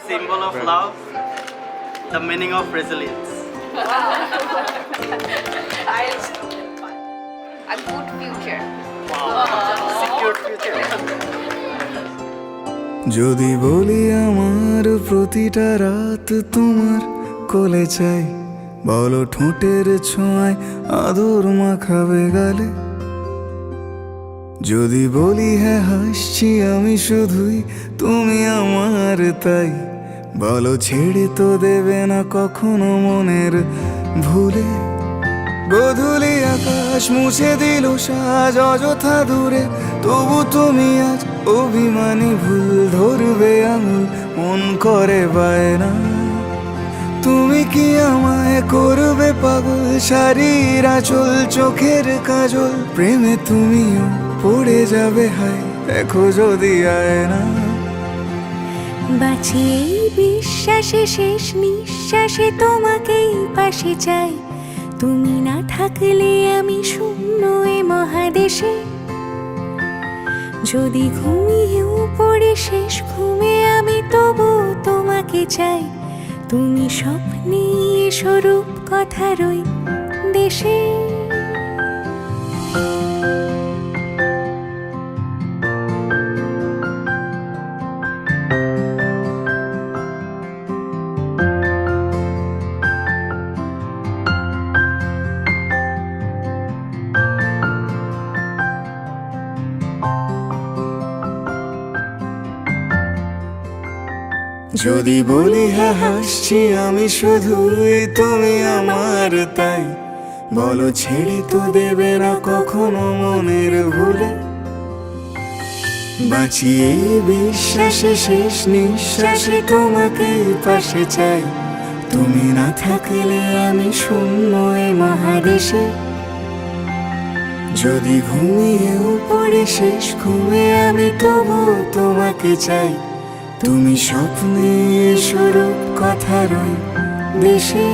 symbol of love, the meaning of resilience. A good future. Secure future. যদি বলি আমার প্রতিটা রাত তোমার কোলে চাই, বলো ঠোঁটের ছোঁয়ায় আদর মাখাবে গালে। যদি বলি হ্যাঁ হাসছি আমি শুধুই, তুমি আমার তাই, বলো ছেড়ে তো দেবে না কখনো মনের ভুলে। গোধূলি আকাশ মুছে দিল সাজ অযথা দূরে, তবু তুমি আজ অভিমানী ভুল ধরবে আঙুল, মন করে বায়না। তুমি কি আমায় করবে পাগল, শাড়ির আঁচল চোখের কাজল, প্রেমে তুমিও পড়ে যাবে হায় দেখো যদি আয়না। বাঁচি এই বিশ্বাসে শেষ নিঃশ্বাসে তোমাকেই পাশে চাই, তুমি না থাকলে আমি শূন্য এ মহাদেশে। যদি ঘুমিয়েও পড়ে শেষ ঘুমে আমি তবু তোমাকে চাই, তুমি স্বপ্নে স্বরূপ কথারই দেশে। যদি বলি হ্যাঁ হাসছি আমি শুধুই, তুমি আমার তাই, বলো ছেড়ে তো দেবে না কখনো মনের ভুলে। বাঁচি এই বিশ্বাসে শেষ নিঃশ্বাসে তোমাকে পাশে চাই, তুমি না থাকলে আমি শূন্য এ মহাদেশে। যদি ঘুমিয়েও পড়ে শেষ ঘুমে আমি তবু তোমাকে চাই, তুমি স্বপ্নে স্বরূপ কথারই দেশে।